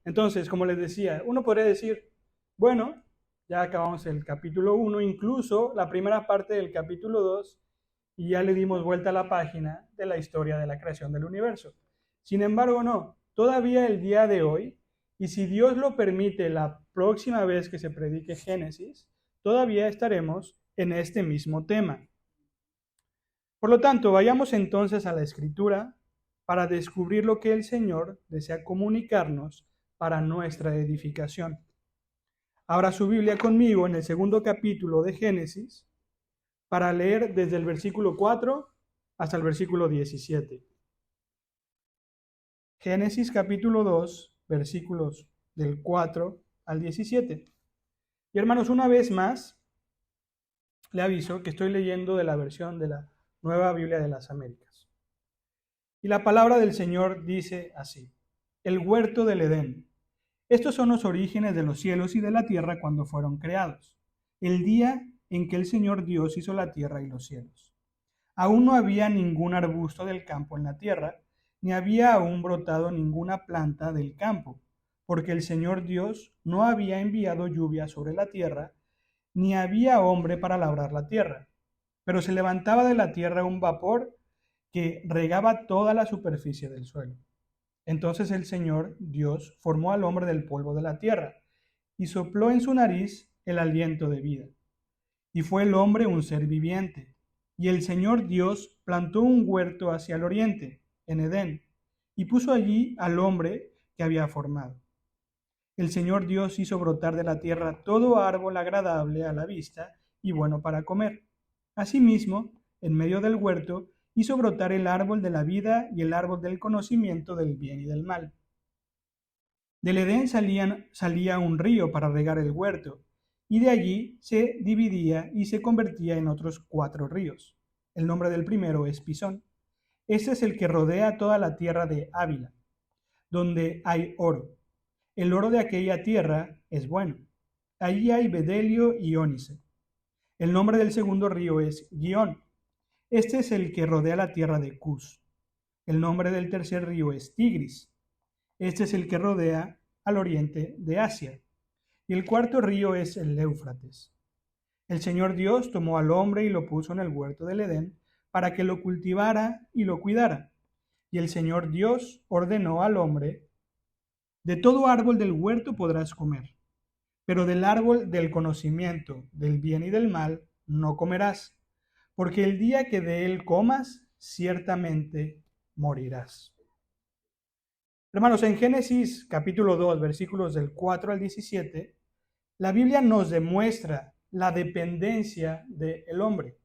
Entonces, como les decía, uno podría decir, bueno, ya acabamos el capítulo 1, incluso la primera parte del capítulo 2, y ya le dimos vuelta a la página de la historia de la creación del universo. Sin embargo, no, todavía el día de hoy, y si Dios lo permite la próxima vez que se predique Génesis, todavía estaremos en este mismo tema. Por lo tanto, vayamos entonces a la Escritura para descubrir lo que el Señor desea comunicarnos para nuestra edificación. Abra su Biblia conmigo en el segundo capítulo de Génesis para leer desde el versículo 4 hasta el versículo 17. Génesis capítulo 2, versículos del 4 al 17. Y hermanos, una vez más, le aviso que estoy leyendo de la versión de la Nueva Biblia de las Américas. Y la palabra del Señor dice así: el huerto del Edén. Estos son los orígenes de los cielos y de la tierra cuando fueron creados, el día en que el Señor Dios hizo la tierra y los cielos. Aún no había ningún arbusto del campo en la tierra, ni había aún brotado ninguna planta del campo, porque el Señor Dios no había enviado lluvia sobre la tierra, ni había hombre para labrar la tierra. Pero se levantaba de la tierra un vapor que regaba toda la superficie del suelo. Entonces el Señor Dios formó al hombre del polvo de la tierra y sopló en su nariz el aliento de vida. Y fue el hombre un ser viviente. Y el Señor Dios plantó un huerto hacia el oriente, en Edén, y puso allí al hombre que había formado. El Señor Dios hizo brotar de la tierra todo árbol agradable a la vista y bueno para comer. Asimismo, en medio del huerto, hizo brotar el árbol de la vida y el árbol del conocimiento del bien y del mal. Del Edén salía un río para regar el huerto, y de allí se dividía y se convertía en otros 4 ríos. El nombre del primero es Pisón. Este es el que rodea toda la tierra de Ávila, donde hay oro. El oro de aquella tierra es bueno. Allí hay bedelio y ónice. El nombre del segundo río es Gihón. Este es el que rodea la tierra de Cus. El nombre del tercer río es Tigris. Este es el que rodea al oriente de Asia. Y el cuarto río es el Éufrates. El Señor Dios tomó al hombre y lo puso en el huerto del Edén para que lo cultivara y lo cuidara. Y el Señor Dios ordenó al hombre: de todo árbol del huerto podrás comer, pero del árbol del conocimiento del bien y del mal no comerás, porque el día que de él comas, ciertamente morirás. Hermanos, en Génesis capítulo 2, versículos del 4 al 17, la Biblia nos demuestra la dependencia del hombre,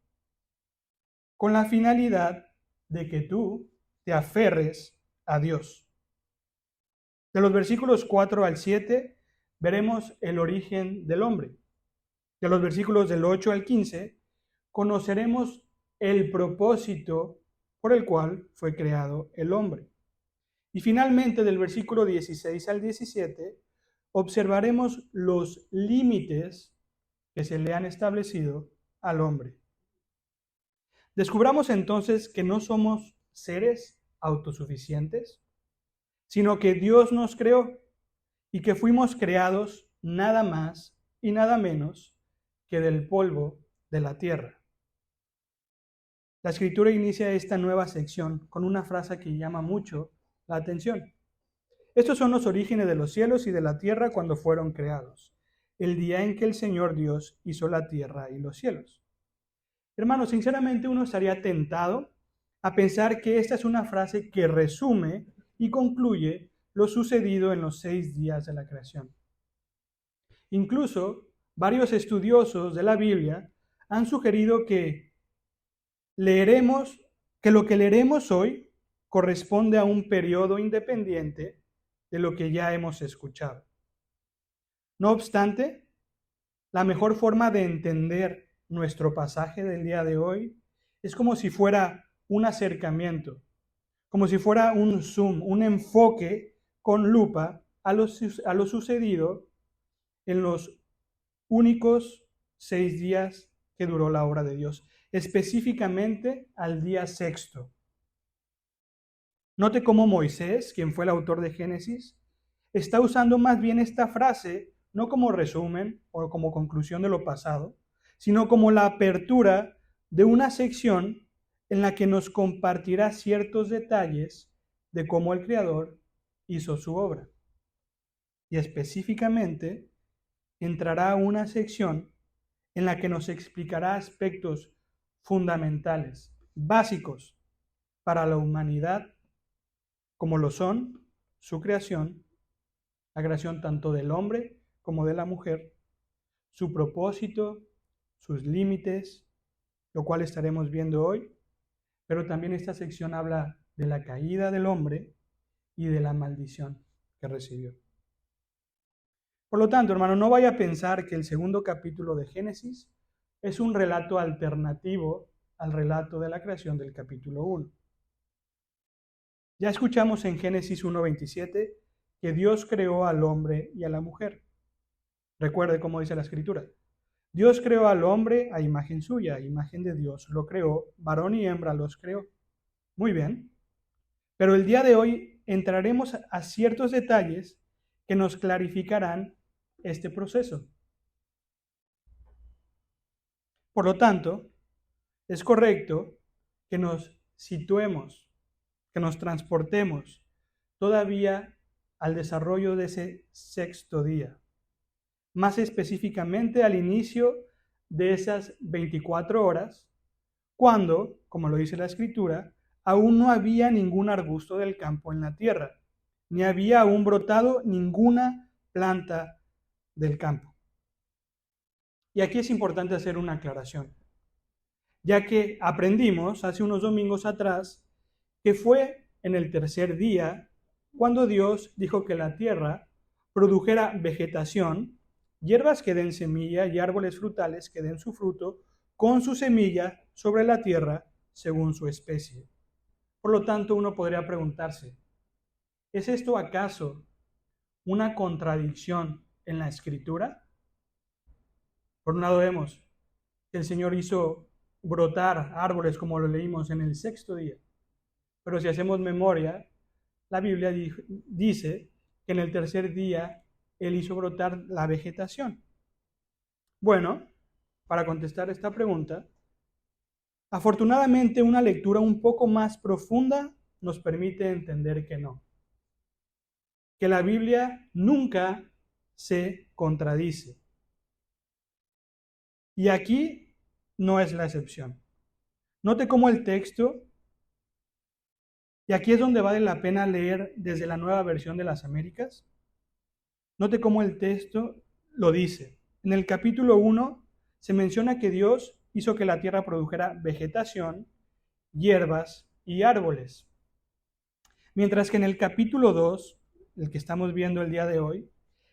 con la finalidad de que tú te aferres a Dios. De los versículos 4 al 7 veremos el origen del hombre. De los versículos del 8 al 15 conoceremos el propósito por el cual fue creado el hombre. Y finalmente, del versículo 16 al 17, observaremos los límites que se le han establecido al hombre. Descubramos entonces que no somos seres autosuficientes, sino que Dios nos creó y que fuimos creados nada más y nada menos que del polvo de la tierra. La Escritura inicia esta nueva sección con una frase que llama mucho la atención. Estos son los orígenes de los cielos y de la tierra cuando fueron creados, el día en que el Señor Dios hizo la tierra y los cielos. Hermanos, sinceramente uno estaría tentado a pensar que esta es una frase que resume y concluye lo sucedido en los 6 días de la creación. Incluso, varios estudiosos de la Biblia han sugerido que lo que leeremos hoy corresponde a un periodo independiente de lo que ya hemos escuchado. No obstante, la mejor forma de entender nuestro pasaje del día de hoy es como si fuera un acercamiento, como si fuera un zoom, un enfoque con lupa a lo sucedido en los únicos 6 días que duró la obra de Dios, específicamente al día sexto. Note cómo Moisés, quien fue el autor de Génesis, está usando más bien esta frase no como resumen o como conclusión de lo pasado, sino como la apertura de una sección en la que nos compartirá ciertos detalles de cómo el Creador hizo su obra. Y específicamente entrará una sección en la que nos explicará aspectos fundamentales, básicos para la humanidad, como lo son su creación, la creación tanto del hombre como de la mujer, su propósito, sus límites, lo cual estaremos viendo hoy, pero también esta sección habla de la caída del hombre y de la maldición que recibió. Por lo tanto, hermano, no vaya a pensar que el segundo capítulo de Génesis es un relato alternativo al relato de la creación del capítulo 1. Ya escuchamos en Génesis 1:27 que Dios creó al hombre y a la mujer. Recuerde cómo dice la Escritura. Dios creó al hombre a imagen suya, a imagen de Dios lo creó, varón y hembra los creó. Muy bien. Pero el día de hoy entraremos a ciertos detalles que nos clarificarán este proceso. Por lo tanto, es correcto que nos situemos, que nos transportemos todavía al desarrollo de ese sexto día, más específicamente al inicio de esas 24 horas, cuando, como lo dice la Escritura, aún no había ningún arbusto del campo en la tierra, ni había aún brotado ninguna planta del campo. Y aquí es importante hacer una aclaración, ya que aprendimos hace unos domingos atrás que fue en el tercer día cuando Dios dijo que la tierra produjera vegetación, hierbas que den semilla y árboles frutales que den su fruto con su semilla sobre la tierra según su especie. Por lo tanto, uno podría preguntarse, ¿es esto acaso una contradicción en la Escritura? Por un lado vemos que el Señor hizo brotar árboles como lo leímos en el sexto día. Pero si hacemos memoria, la Biblia dice que en el tercer día Él hizo brotar la vegetación. Bueno, para contestar esta pregunta, afortunadamente una lectura un poco más profunda nos permite entender que no. Que la Biblia nunca se contradice. Y aquí no es la excepción. Note cómo el texto, y aquí es donde vale la pena leer desde la Nueva Versión de las Américas, note cómo el texto lo dice. En el capítulo 1 se menciona que Dios hizo que la tierra produjera vegetación, hierbas y árboles. Mientras que en el capítulo 2, el que estamos viendo el día de hoy,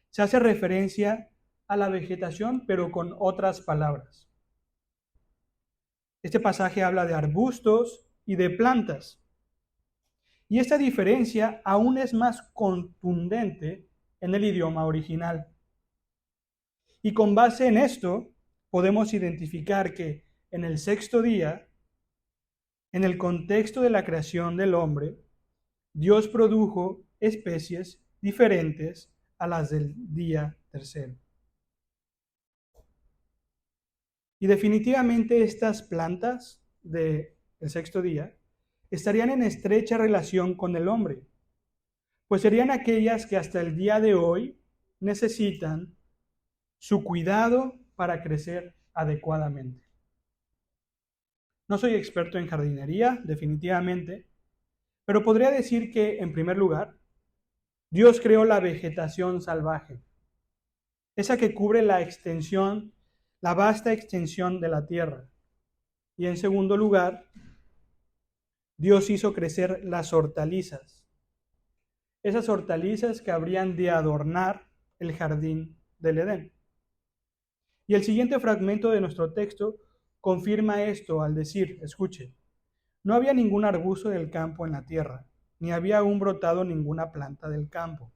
se hace referencia a la vegetación, pero con otras palabras. Este pasaje habla de arbustos y de plantas. Y esta diferencia aún es más contundente en el idioma original. Y con base en esto, podemos identificar que en el sexto día, en el contexto de la creación del hombre, Dios produjo especies diferentes a las del día tercero. Y definitivamente estas plantas del sexto día estarían en estrecha relación con el hombre, pues serían aquellas que hasta el día de hoy necesitan su cuidado para crecer adecuadamente. No soy experto en jardinería, definitivamente, pero podría decir que, en primer lugar, Dios creó la vegetación salvaje, esa que cubre la extensión, la vasta extensión de la tierra. Y en segundo lugar, Dios hizo crecer las hortalizas, esas hortalizas que habrían de adornar el jardín del Edén. Y el siguiente fragmento de nuestro texto confirma esto al decir, escuche, no había ningún arbusto del campo en la tierra, ni había aún brotado ninguna planta del campo.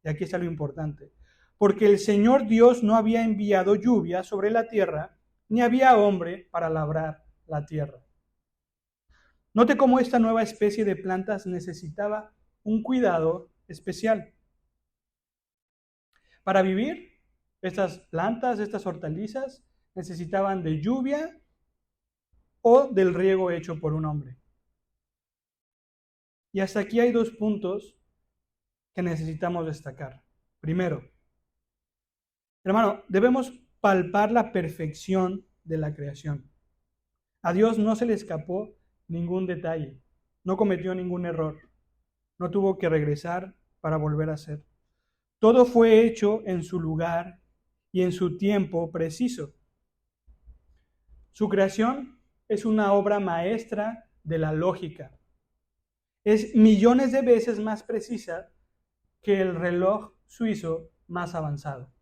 Y aquí está lo importante, porque el Señor Dios no había enviado lluvia sobre la tierra, ni había hombre para labrar la tierra. Note cómo esta nueva especie de plantas necesitaba un cuidado especial. Para vivir, estas plantas, estas hortalizas, necesitaban de lluvia o del riego hecho por un hombre. Y hasta aquí hay dos puntos que necesitamos destacar. Primero, hermano, debemos palpar la perfección de la creación. A Dios no se le escapó ningún detalle, no cometió ningún error, no tuvo que regresar para volver a hacer. Todo fue hecho en su lugar y en su tiempo preciso. Su creación es una obra maestra de la lógica. Es millones de veces más precisa que el reloj suizo más avanzado.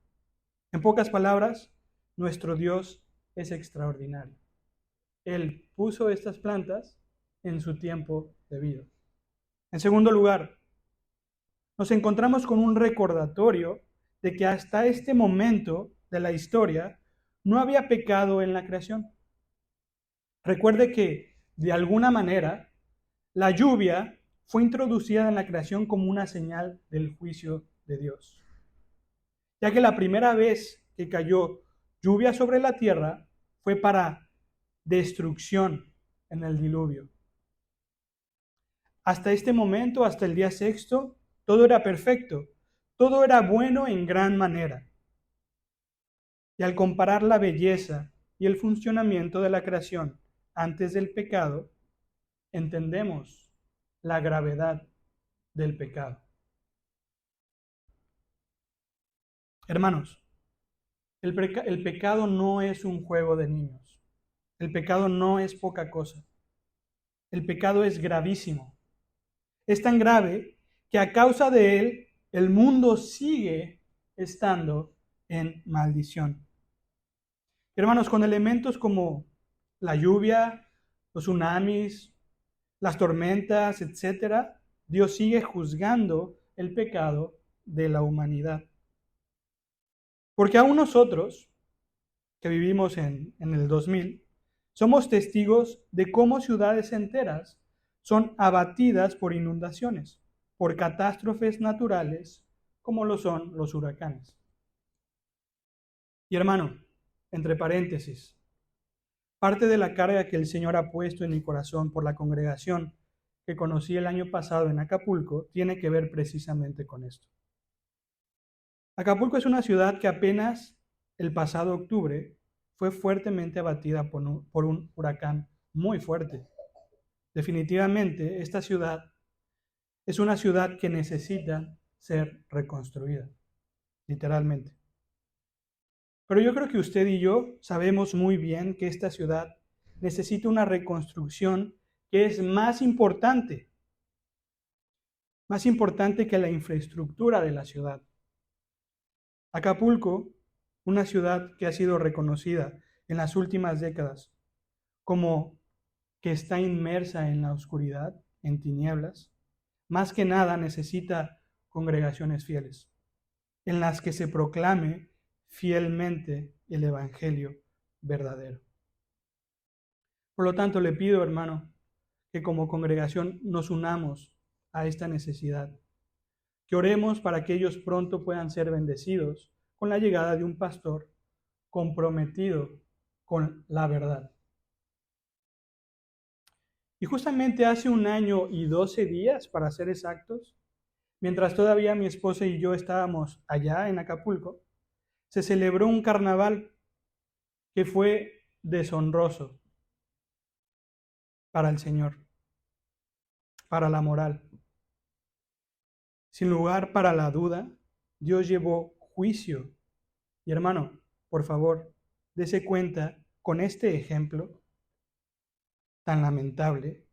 En pocas palabras, nuestro Dios es extraordinario. Él puso estas plantas en su tiempo debido. En segundo lugar, nos encontramos con un recordatorio de que hasta este momento de la historia no había pecado en la creación. Recuerde que, de alguna manera, la lluvia fue introducida en la creación como una señal del juicio de Dios, ya que la primera vez que cayó lluvia sobre la tierra fue para destrucción en el diluvio. Hasta este momento, hasta el día sexto, todo era perfecto, todo era bueno en gran manera. Y al comparar la belleza y el funcionamiento de la creación antes del pecado, entendemos la gravedad del pecado. Hermanos, el pecado no es un juego de niños. El pecado no es poca cosa. El pecado es gravísimo. Es tan grave que a causa de él el mundo sigue estando en maldición. Hermanos, con elementos como la lluvia, los tsunamis, las tormentas, etcétera, Dios sigue juzgando el pecado de la humanidad. Porque aún nosotros, que vivimos en el 2000, somos testigos de cómo ciudades enteras son abatidas por inundaciones, por catástrofes naturales, como lo son los huracanes. Y hermano, entre paréntesis, parte de la carga que el Señor ha puesto en mi corazón por la congregación que conocí el año pasado en Acapulco tiene que ver precisamente con esto. Acapulco es una ciudad que apenas el pasado octubre fue fuertemente abatida por un huracán muy fuerte. Definitivamente, esta ciudad es una ciudad que necesita ser reconstruida, literalmente. Pero yo creo que usted y yo sabemos muy bien que esta ciudad necesita una reconstrucción que es más importante que la infraestructura de la ciudad. Acapulco, una ciudad que ha sido reconocida en las últimas décadas como que está inmersa en la oscuridad, en tinieblas, más que nada necesita congregaciones fieles, en las que se proclame fielmente el Evangelio verdadero. Por lo tanto, le pido, hermano, que como congregación nos unamos a esta necesidad, que oremos para que ellos pronto puedan ser bendecidos con la llegada de un pastor comprometido con la verdad. Y justamente hace 1 año y 12 días, para ser exactos, mientras todavía mi esposa y yo estábamos allá en Acapulco, se celebró un carnaval que fue deshonroso para el Señor, para la moral. Sin lugar para la duda, Dios llevó juicio. Y hermano, por favor, dése cuenta con este ejemplo tan lamentable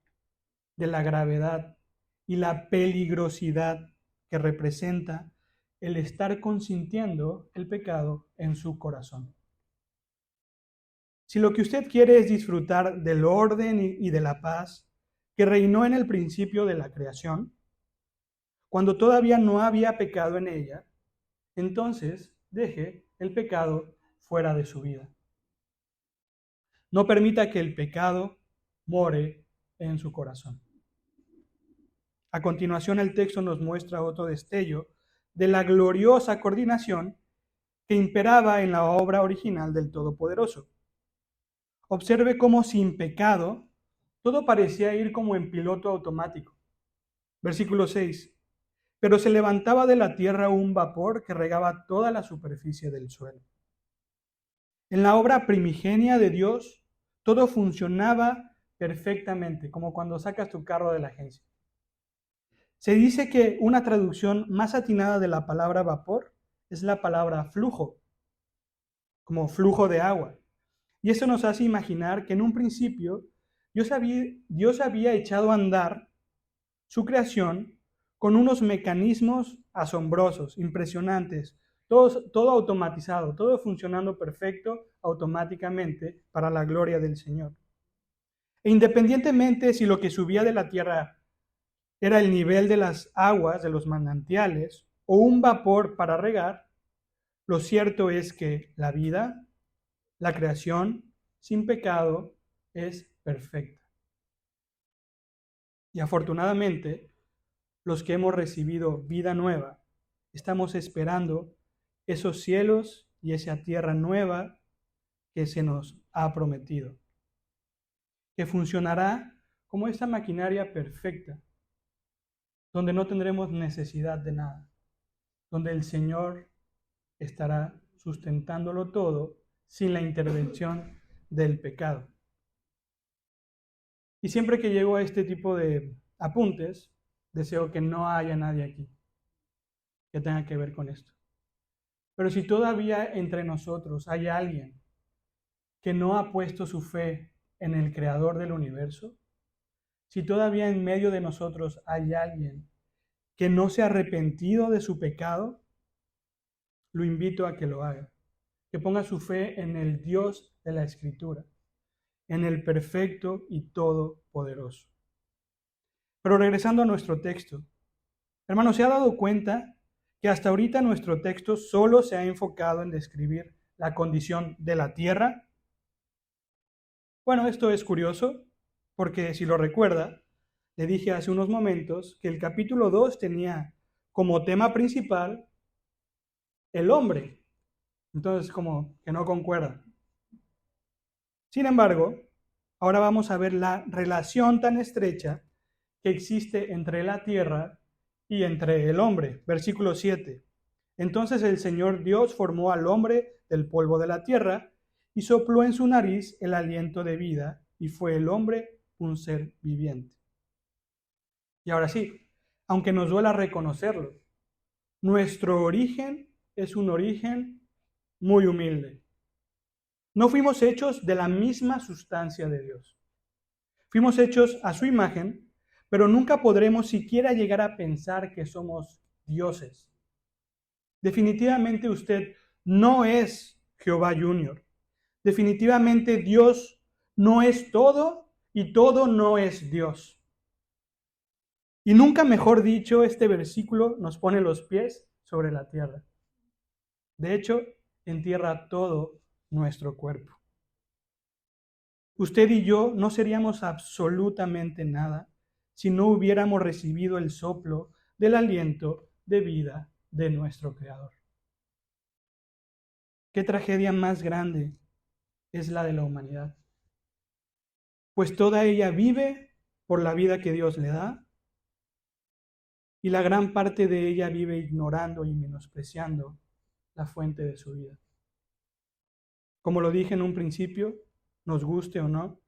de la gravedad y la peligrosidad que representa el estar consintiendo el pecado en su corazón. Si lo que usted quiere es disfrutar del orden y de la paz que reinó en el principio de la creación, cuando todavía no había pecado en ella, entonces deje el pecado fuera de su vida. No permita que el pecado more en su corazón. A continuación, el texto nos muestra otro destello de la gloriosa coordinación que imperaba en la obra original del Todopoderoso. Observe cómo sin pecado todo parecía ir como en piloto automático. Versículo 6. Pero se levantaba de la tierra un vapor que regaba toda la superficie del suelo. En la obra primigenia de Dios, todo funcionaba perfectamente, como cuando sacas tu carro de la agencia. Se dice que una traducción más atinada de la palabra vapor es la palabra flujo, como flujo de agua. Y eso nos hace imaginar que en un principio Dios había echado a andar su creación con unos mecanismos asombrosos, impresionantes, todo automatizado, todo funcionando perfecto automáticamente para la gloria del Señor. E independientemente si lo que subía de la tierra era el nivel de las aguas, de los manantiales, o un vapor para regar, lo cierto es que la vida, la creación, sin pecado, es perfecta. Y afortunadamente, los que hemos recibido vida nueva, estamos esperando esos cielos y esa tierra nueva que se nos ha prometido, que funcionará como esta maquinaria perfecta, donde no tendremos necesidad de nada, donde el Señor estará sustentándolo todo sin la intervención del pecado. Y siempre que llego a este tipo de apuntes, deseo que no haya nadie aquí que tenga que ver con esto. Pero si todavía entre nosotros hay alguien que no ha puesto su fe en el Creador del universo, si todavía en medio de nosotros hay alguien que no se ha arrepentido de su pecado, lo invito a que lo haga, que ponga su fe en el Dios de la Escritura, en el perfecto y todopoderoso. Pero regresando a nuestro texto, hermano, ¿se ha dado cuenta que hasta ahorita nuestro texto solo se ha enfocado en describir la condición de la tierra? Bueno, esto es curioso, porque si lo recuerda, le dije hace unos momentos que el capítulo 2 tenía como tema principal el hombre. Entonces, como que no concuerda. Sin embargo, ahora vamos a ver la relación tan estrecha que existe entre la tierra y entre el hombre. Versículo 7. Entonces el Señor Dios formó al hombre del polvo de la tierra y sopló en su nariz el aliento de vida, y fue el hombre un ser viviente. Y ahora sí, aunque nos duela reconocerlo, nuestro origen es un origen muy humilde. No fuimos hechos de la misma sustancia de Dios. Fuimos hechos a su imagen, pero nunca podremos siquiera llegar a pensar que somos dioses. Definitivamente usted no es Jehová Junior. Definitivamente Dios no es todo y todo no es Dios. Y nunca mejor dicho, este versículo nos pone los pies sobre la tierra. De hecho, entierra todo nuestro cuerpo. Usted y yo no seríamos absolutamente nada si no hubiéramos recibido el soplo del aliento de vida de nuestro Creador. ¿Qué tragedia más grande es la de la humanidad? Pues toda ella vive por la vida que Dios le da, y la gran parte de ella vive ignorando y menospreciando la fuente de su vida. Como lo dije en un principio, nos guste o no,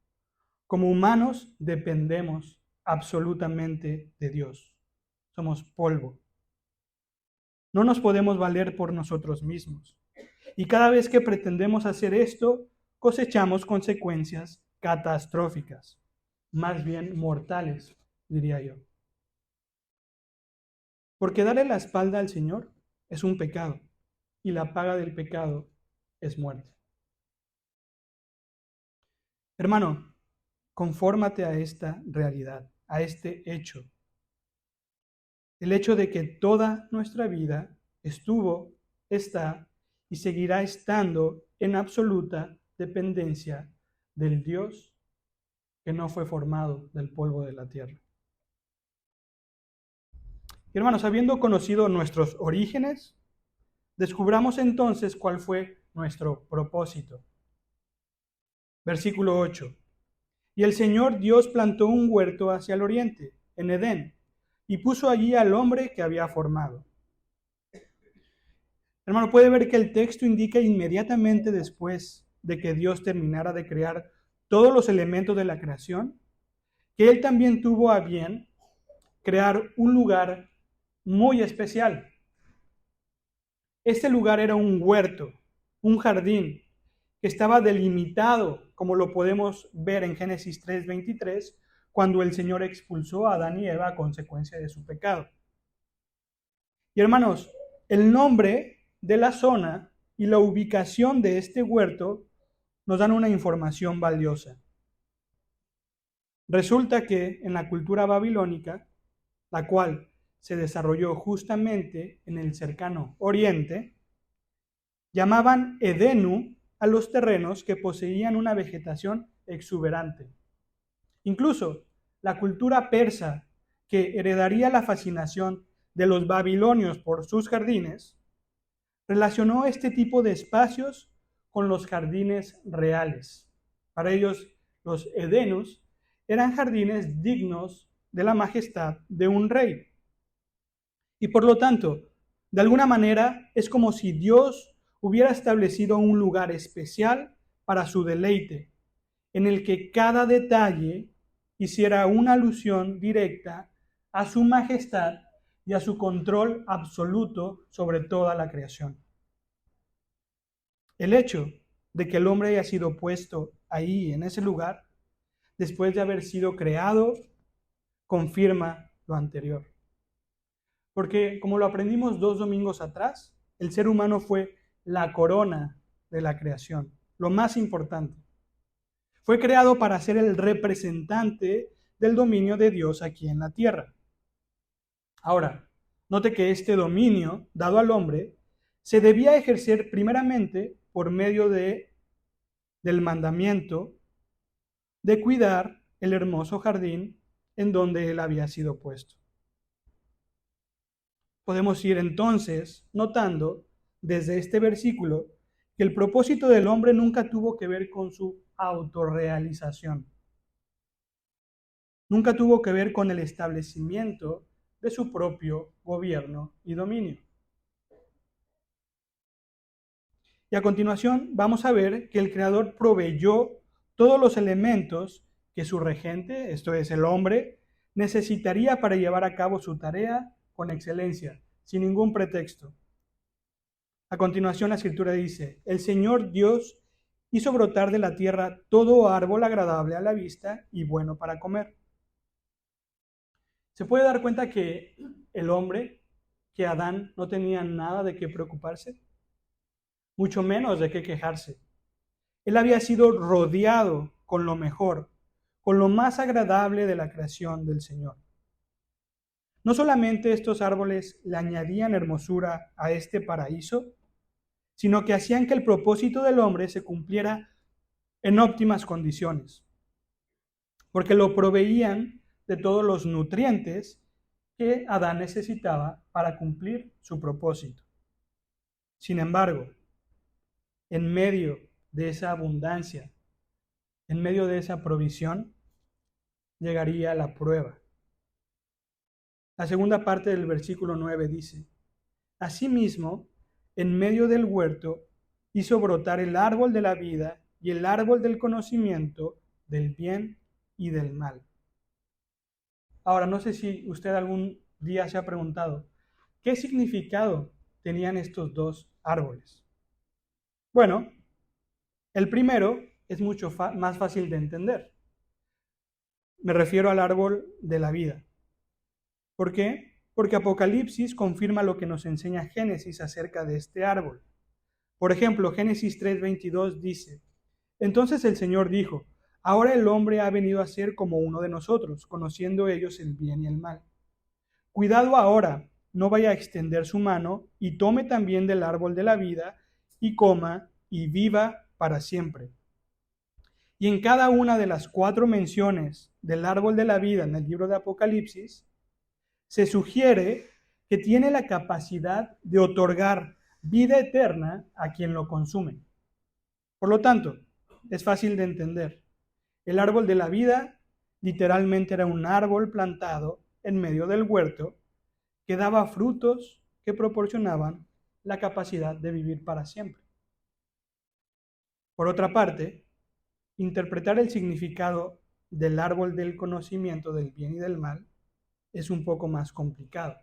como humanos dependemos absolutamente de Dios. Somos polvo. No nos podemos valer por nosotros mismos. Y cada vez que pretendemos hacer esto, cosechamos consecuencias catastróficas, más bien mortales, diría yo. Porque darle la espalda al Señor es un pecado, y la paga del pecado es muerte. Hermano, confórmate a esta realidad, a este hecho. El hecho de que toda nuestra vida estuvo, está y seguirá estando en absoluta dependencia del Dios que no fue formado del polvo de la tierra. Y hermanos, habiendo conocido nuestros orígenes, descubramos entonces cuál fue nuestro propósito. Versículo 8. Y el Señor Dios plantó un huerto hacia el oriente, en Edén, y puso allí al hombre que había formado. Hermano, puede ver que el texto indica inmediatamente después de que Dios terminara de crear todos los elementos de la creación, que Él también tuvo a bien crear un lugar muy especial. Este lugar era un huerto, un jardín, que estaba delimitado, como lo podemos ver en Génesis 3:23, cuando el Señor expulsó a Adán y Eva a consecuencia de su pecado. Y hermanos, el nombre de la zona y la ubicación de este huerto nos dan una información valiosa. Resulta que en la cultura babilónica, la cual se desarrolló justamente en el cercano Oriente, llamaban Edenu a los terrenos que poseían una vegetación exuberante. Incluso la cultura persa, que heredaría la fascinación de los babilonios por sus jardines, relacionó este tipo de espacios con los jardines reales. Para ellos, los Edenus eran jardines dignos de la majestad de un rey. Y por lo tanto, de alguna manera, es como si Dios hubiera establecido un lugar especial para su deleite, en el que cada detalle hiciera una alusión directa a su majestad y a su control absoluto sobre toda la creación. El hecho de que el hombre haya sido puesto ahí, en ese lugar, después de haber sido creado, confirma lo anterior. Porque, como lo aprendimos 2 domingos atrás, el ser humano fue la corona de la creación, lo más importante. Fue creado para ser el representante del dominio de Dios aquí en la tierra. Ahora, note que este dominio dado al hombre se debía ejercer primeramente por medio del mandamiento de cuidar el hermoso jardín en donde él había sido puesto. Podemos ir entonces notando desde este versículo que el propósito del hombre nunca tuvo que ver con su autorrealización. Nunca tuvo que ver con el establecimiento de su propio gobierno y dominio. Y a continuación vamos a ver que el Creador proveyó todos los elementos que su regente, esto es el hombre, necesitaría para llevar a cabo su tarea con excelencia, sin ningún pretexto. A continuación la escritura dice, el Señor Dios hizo brotar de la tierra todo árbol agradable a la vista y bueno para comer. Se puede dar cuenta que el hombre, que Adán, no tenía nada de qué preocuparse, mucho menos de qué quejarse. Él había sido rodeado con lo mejor, con lo más agradable de la creación del Señor. No solamente estos árboles le añadían hermosura a este paraíso, sino que hacían que el propósito del hombre se cumpliera en óptimas condiciones, porque lo proveían de todos los nutrientes que Adán necesitaba para cumplir su propósito. Sin embargo, en medio de esa abundancia, en medio de esa provisión, llegaría la prueba. La segunda parte del versículo 9 dice, asimismo, en medio del huerto, hizo brotar el árbol de la vida y el árbol del conocimiento del bien y del mal. Ahora, no sé si usted algún día se ha preguntado, ¿qué significado tenían estos dos árboles? Bueno, el primero es mucho más fácil de entender. Me refiero al árbol de la vida. ¿Por qué? Porque Apocalipsis confirma lo que nos enseña Génesis acerca de este árbol. Por ejemplo, Génesis 3:22 dice, entonces el Señor dijo, ahora el hombre ha venido a ser como uno de nosotros, conociendo ellos el bien y el mal. Cuidado ahora, no vaya a extender su mano y tome también del árbol de la vida y coma y viva para siempre. Y en cada una de las 4 menciones del árbol de la vida en el libro de Apocalipsis, se sugiere que tiene la capacidad de otorgar vida eterna a quien lo consume. Por lo tanto, es fácil de entender. El árbol de la vida literalmente era un árbol plantado en medio del huerto que daba frutos que proporcionaban la capacidad de vivir para siempre. Por otra parte, interpretar el significado del árbol del conocimiento del bien y del mal es un poco más complicado,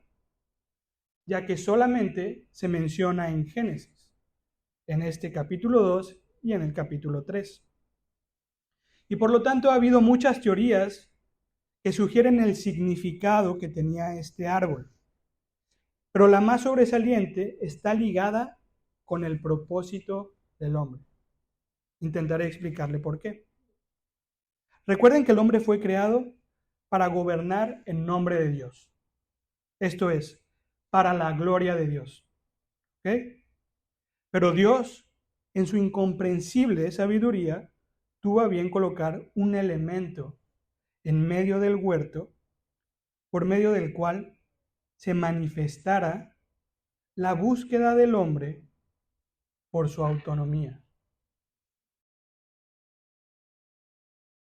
ya que solamente se menciona en Génesis, en este capítulo 2 y en el capítulo 3. Y por lo tanto ha habido muchas teorías que sugieren el significado que tenía este árbol. Pero la más sobresaliente está ligada con el propósito del hombre. Intentaré explicarle por qué. Recuerden que el hombre fue creado para gobernar en nombre de Dios. Esto es, para la gloria de Dios. ¿Ok? Pero Dios, en su incomprensible sabiduría, tuvo a bien colocar un elemento en medio del huerto por medio del cual se manifestara la búsqueda del hombre por su autonomía.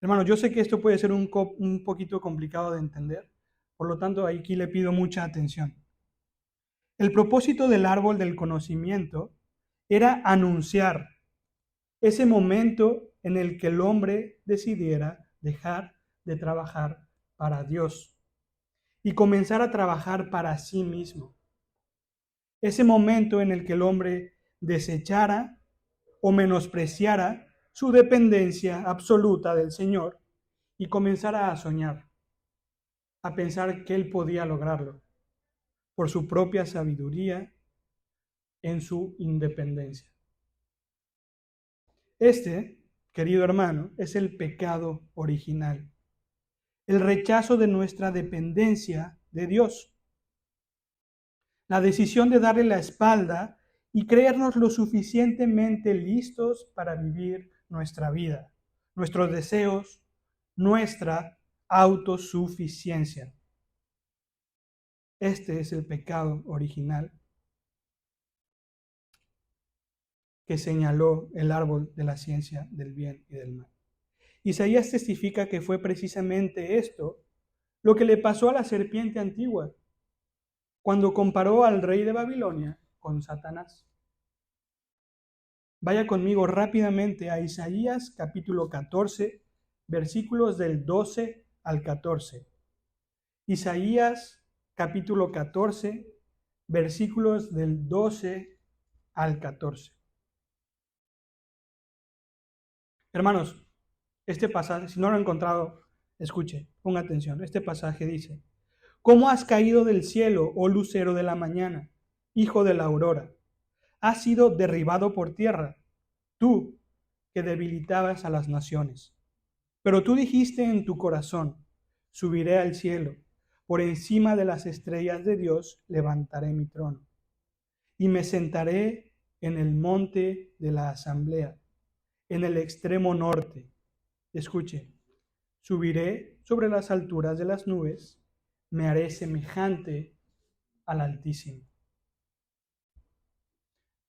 Hermanos, yo sé que esto puede ser un poquito complicado de entender, por lo tanto aquí le pido mucha atención. El propósito del árbol del conocimiento era anunciar ese momento en el que el hombre decidiera dejar de trabajar para Dios y comenzar a trabajar para sí mismo. Ese momento en el que el hombre desechara o menospreciara su dependencia absoluta del Señor y comenzara a soñar, a pensar que él podía lograrlo por su propia sabiduría en su independencia. Este, querido hermano, es el pecado original, el rechazo de nuestra dependencia de Dios, la decisión de darle la espalda y creernos lo suficientemente listos para vivir nuestra vida, nuestros deseos, nuestra autosuficiencia. Este es el pecado original que señaló el árbol de la ciencia del bien y del mal. Isaías testifica que fue precisamente esto lo que le pasó a la serpiente antigua cuando comparó al rey de Babilonia con Satanás. Vaya conmigo rápidamente a Isaías capítulo 14, versículos del 12 al 14. Isaías capítulo 14, versículos del 12 al 14. Hermanos, este pasaje, si no lo he encontrado, escuche, ponga atención. Este pasaje dice: ¿Cómo has caído del cielo, oh lucero de la mañana, hijo de la aurora? Has sido derribado por tierra, tú que debilitabas a las naciones. Pero tú dijiste en tu corazón: subiré al cielo, por encima de las estrellas de Dios levantaré mi trono, y me sentaré en el monte de la asamblea, en el extremo norte. Escuche, subiré sobre las alturas de las nubes, me haré semejante al Altísimo.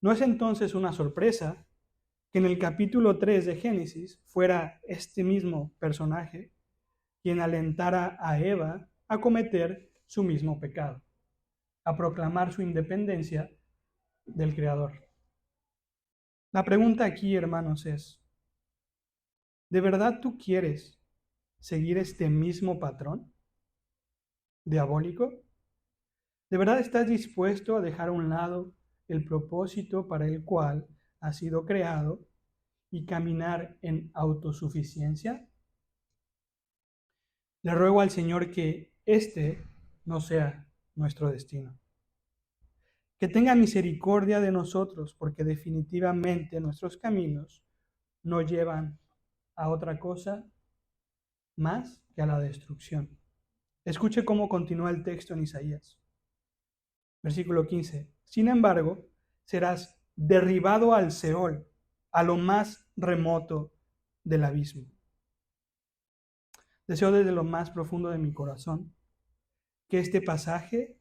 ¿No es entonces una sorpresa que en el capítulo 3 de Génesis fuera este mismo personaje quien alentara a Eva a cometer su mismo pecado, a proclamar su independencia del Creador? La pregunta aquí, hermanos, es: ¿de verdad tú quieres seguir este mismo patrón diabólico? ¿De verdad estás dispuesto a dejar a un lado el propósito para el cual has sido creado y caminar en autosuficiencia? Le ruego al Señor que este no sea nuestro destino. Que tenga misericordia de nosotros, porque definitivamente nuestros caminos no llevan a otra cosa más que a la destrucción. Escuche cómo continúa el texto en Isaías. Versículo 15. Sin embargo, serás derribado al Seol, a lo más remoto del abismo. Deseo desde lo más profundo de mi corazón que este pasaje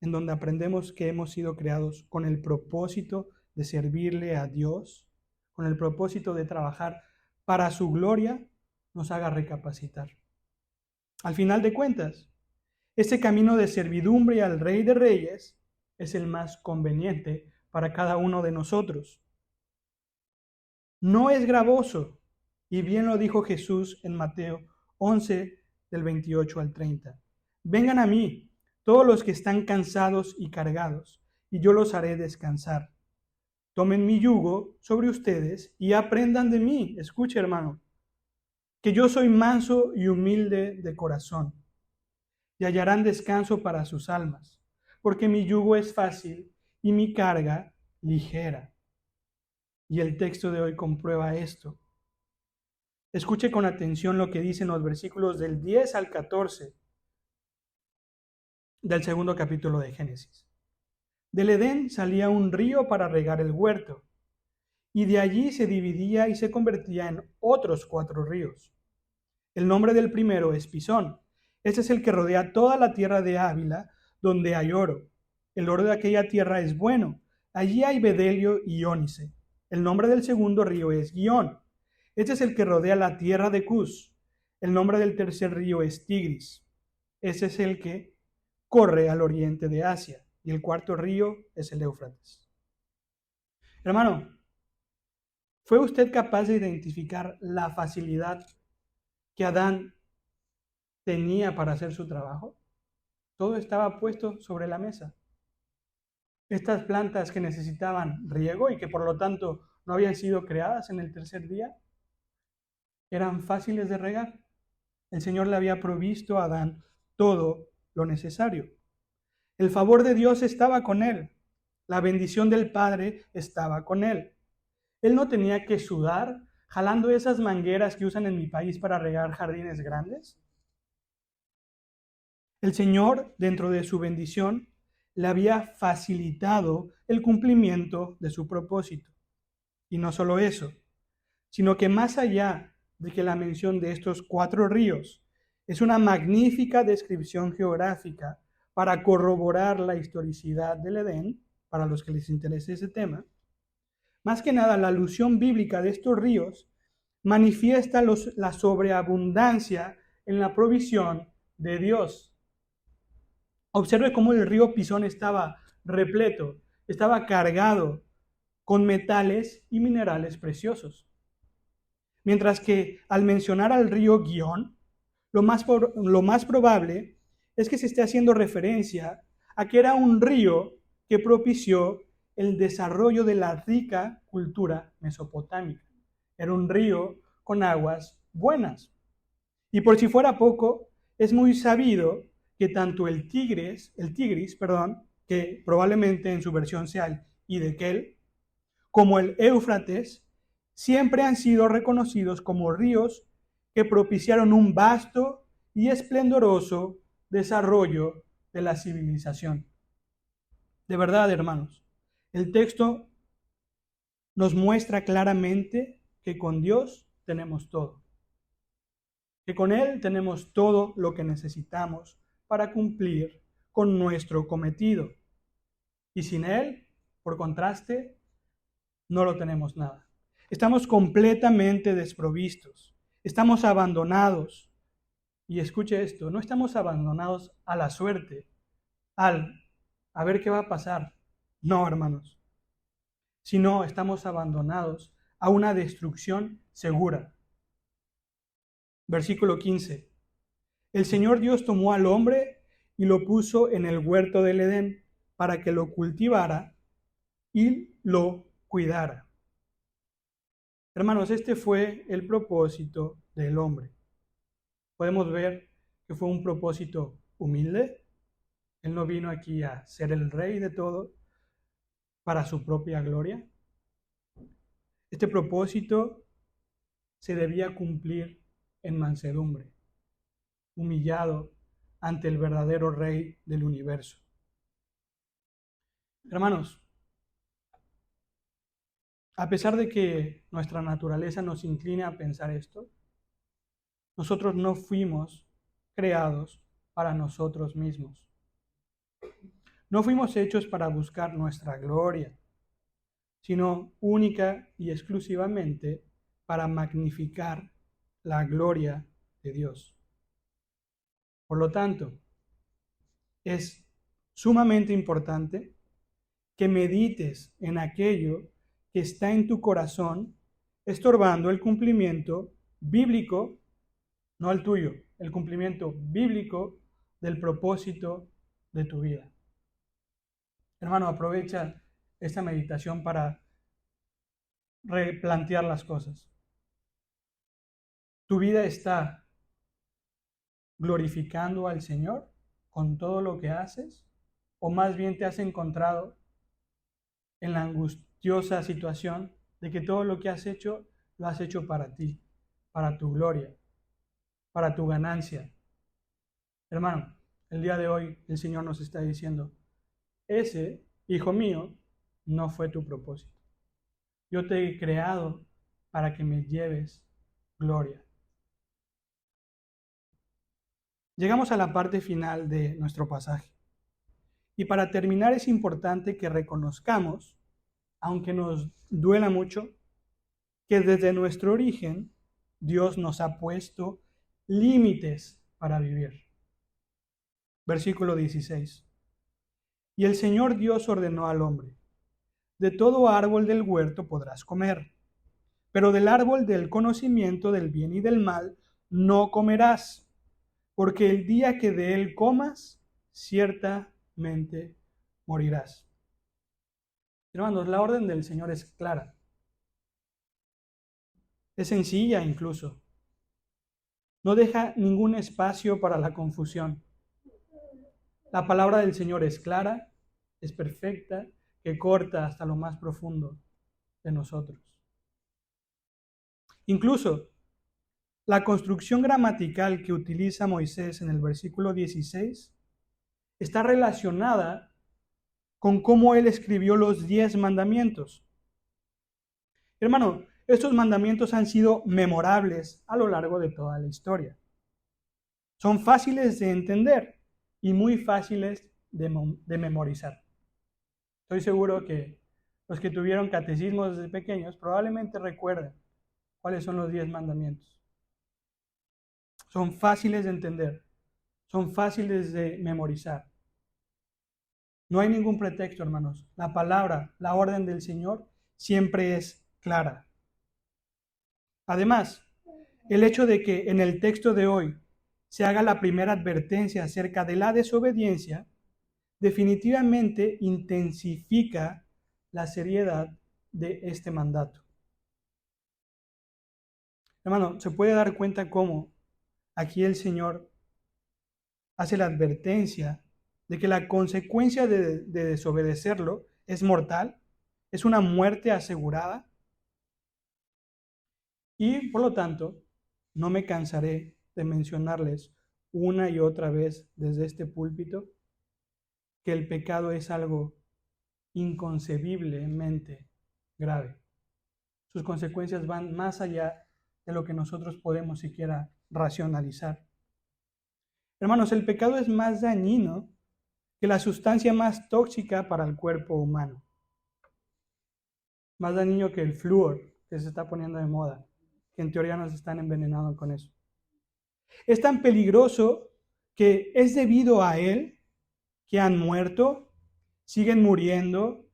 en donde aprendemos que hemos sido creados con el propósito de servirle a Dios, con el propósito de trabajar para su gloria, nos haga recapacitar. Al final de cuentas, este camino de servidumbre al Rey de Reyes es el más conveniente para cada uno de nosotros. No es gravoso, y bien lo dijo Jesús en Mateo 11, del 28 al 30. Vengan a mí, todos los que están cansados y cargados, y yo los haré descansar. Tomen mi yugo sobre ustedes y aprendan de mí. Escuche, hermano, que yo soy manso y humilde de corazón, y hallarán descanso para sus almas, porque mi yugo es fácil y mi carga ligera. Y el texto de hoy comprueba esto. Escuche con atención lo que dicen los versículos del 10 al 14 del segundo capítulo de Génesis. Del Edén salía un río para regar el huerto, y de allí se dividía y se convertía en otros 4 ríos. El nombre del primero es Pisón. Este es el que rodea toda la tierra de Ávila, donde hay oro. El oro de aquella tierra es bueno. Allí hay bedelio y ónice. El nombre del segundo río es Gihón. Este es el que rodea la tierra de Cus. El nombre del tercer río es Tigris. Ese es el que corre al oriente de Asia. Y el cuarto río es el Éufrates. Hermano, ¿fue usted capaz de identificar la facilidad que Adán tenía para hacer su trabajo? Todo estaba puesto sobre la mesa. Estas plantas que necesitaban riego y que por lo tanto no habían sido creadas en el tercer día, eran fáciles de regar. El Señor le había provisto a Adán todo lo necesario. El favor de Dios estaba con él. La bendición del Padre estaba con él. Él no tenía que sudar jalando esas mangueras que usan en mi país para regar jardines grandes. El Señor, dentro de su bendición, le había facilitado el cumplimiento de su propósito. Y no solo eso, sino que más allá de que la mención de estos 4 ríos es una magnífica descripción geográfica para corroborar la historicidad del Edén, para los que les interese ese tema, más que nada la alusión bíblica de estos ríos manifiesta la sobreabundancia en la provisión de Dios. Observe cómo el río Pisón estaba repleto, estaba cargado con metales y minerales preciosos. Mientras que al mencionar al río Gihón, lo más probable es que se esté haciendo referencia a que era un río que propició el desarrollo de la rica cultura mesopotámica. Era un río con aguas buenas. Y por si fuera poco, es muy sabido que tanto el Tigris, que probablemente en su versión sea el Hiddekel, como el Éufrates, siempre han sido reconocidos como ríos que propiciaron un vasto y esplendoroso desarrollo de la civilización. De verdad, hermanos, el texto nos muestra claramente que con Dios tenemos todo, que con Él tenemos todo lo que necesitamos para cumplir con nuestro cometido. Y sin Él, por contraste, no lo tenemos nada. Estamos completamente desprovistos, estamos abandonados. Y escuche esto, no estamos abandonados a la suerte, a ver qué va a pasar. No, hermanos, sino estamos abandonados a una destrucción segura. Versículo 15. El Señor Dios tomó al hombre y lo puso en el huerto del Edén para que lo cultivara y lo cuidara. Hermanos, este fue el propósito del hombre. Podemos ver que fue un propósito humilde. Él no vino aquí a ser el rey de todo para su propia gloria. Este propósito se debía cumplir en mansedumbre, humillado ante el verdadero rey del universo. Hermanos, a pesar de que nuestra naturaleza nos incline a pensar esto, nosotros no fuimos creados para nosotros mismos. No fuimos hechos para buscar nuestra gloria, sino única y exclusivamente para magnificar la gloria de Dios. Por lo tanto, es sumamente importante que medites en aquello que está en tu corazón, estorbando el cumplimiento bíblico, no el tuyo, el cumplimiento bíblico del propósito de tu vida. Hermano, aprovecha esta meditación para replantear las cosas. ¿Tu vida está glorificando al Señor con todo lo que haces? ¿O más bien te has encontrado en la angustiosa situación de que todo lo que has hecho, lo has hecho para ti, para tu gloria, para tu ganancia? Hermano, el día de hoy el Señor nos está diciendo, ese, hijo mío, no fue tu propósito. Yo te he creado para que me lleves gloria. Llegamos a la parte final de nuestro pasaje. Y para terminar es importante que reconozcamos, aunque nos duela mucho, que desde nuestro origen Dios nos ha puesto límites para vivir. Versículo 16. Y el Señor Dios ordenó al hombre, de todo árbol del huerto podrás comer, pero del árbol del conocimiento del bien y del mal no comerás, porque el día que de él comas, ciertamente morirás. Hermanos, la orden del Señor es clara. Es sencilla incluso. No deja ningún espacio para la confusión. La palabra del Señor es clara, es perfecta, que corta hasta lo más profundo de nosotros. Incluso la construcción gramatical que utiliza Moisés en el versículo 16 está relacionada con cómo él escribió los 10 mandamientos. Hermano, estos mandamientos han sido memorables a lo largo de toda la historia. Son fáciles de entender y muy fáciles de memorizar. Estoy seguro que los que tuvieron catecismos desde pequeños probablemente recuerden cuáles son los 10 mandamientos. Son fáciles de entender, son fáciles de memorizar. No hay ningún pretexto, hermanos. La palabra, la orden del Señor siempre es clara. Además, el hecho de que en el texto de hoy se haga la primera advertencia acerca de la desobediencia, definitivamente intensifica la seriedad de este mandato. Hermano, se puede dar cuenta cómo aquí el Señor hace la advertencia de que la consecuencia de desobedecerlo es mortal, es una muerte asegurada. Y por lo tanto, no me cansaré de mencionarles una y otra vez desde este púlpito que el pecado es algo inconcebiblemente grave. Sus consecuencias van más allá de lo que nosotros podemos siquiera racionalizar. Hermanos, el pecado es más dañino que la sustancia más tóxica para el cuerpo humano. Más dañino que el flúor que se está poniendo de moda, que en teoría nos están envenenando con eso. Es tan peligroso que es debido a él que han muerto, siguen muriendo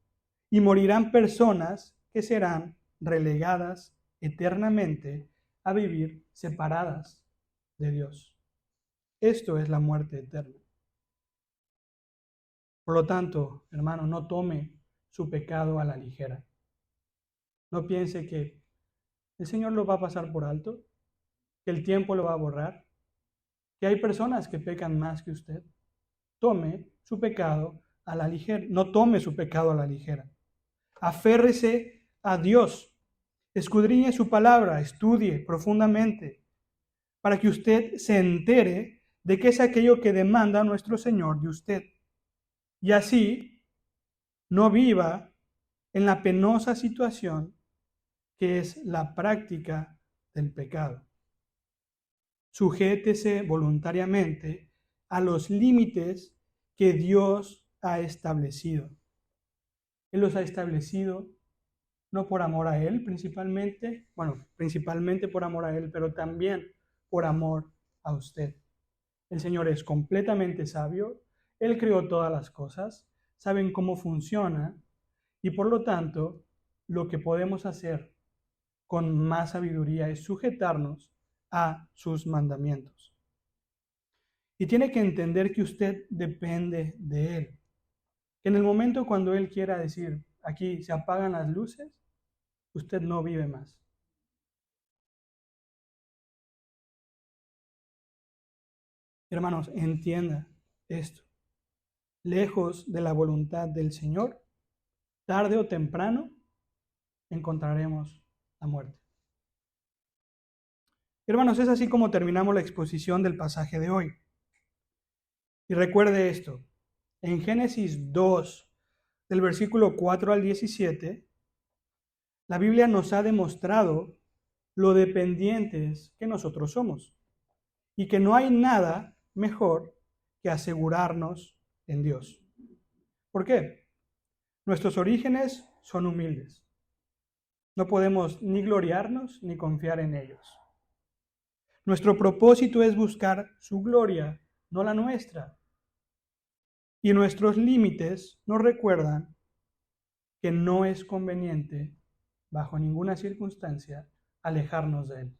y morirán personas que serán relegadas eternamente a vivir separadas de Dios. Esto es la muerte eterna. Por lo tanto, hermano, no tome su pecado a la ligera. No piense que el Señor lo va a pasar por alto, que el tiempo lo va a borrar, que hay personas que pecan más que usted. Tome su pecado a la ligera. No tome su pecado a la ligera. Aférrese a Dios. Escudriñe su palabra, estudie profundamente para que usted se entere de qué es aquello que demanda nuestro Señor de usted. Y así no viva en la penosa situación que es la práctica del pecado. Sujétese voluntariamente a los límites que Dios ha establecido. Él los ha establecido no por amor a Él principalmente, bueno, principalmente por amor a Él, pero también por amor a usted. El Señor es completamente sabio, Él creó todas las cosas, saben cómo funciona y por lo tanto lo que podemos hacer con más sabiduría es sujetarnos a sus mandamientos. Y tiene que entender que usted depende de Él. Que en el momento cuando Él quiera decir, aquí se apagan las luces, usted no vive más. Hermanos, entienda esto. Lejos de la voluntad del Señor, tarde o temprano encontraremos la muerte. Hermanos, es así como terminamos la exposición del pasaje de hoy. Y recuerde esto, en Génesis 2, del versículo 4 al 17, la Biblia nos ha demostrado lo dependientes que nosotros somos y que no hay nada mejor que asegurarnos en Dios. ¿Por qué? Nuestros orígenes son humildes. No podemos ni gloriarnos ni confiar en ellos. Nuestro propósito es buscar su gloria, no la nuestra. Y nuestros límites nos recuerdan que no es conveniente, bajo ninguna circunstancia, alejarnos de Él.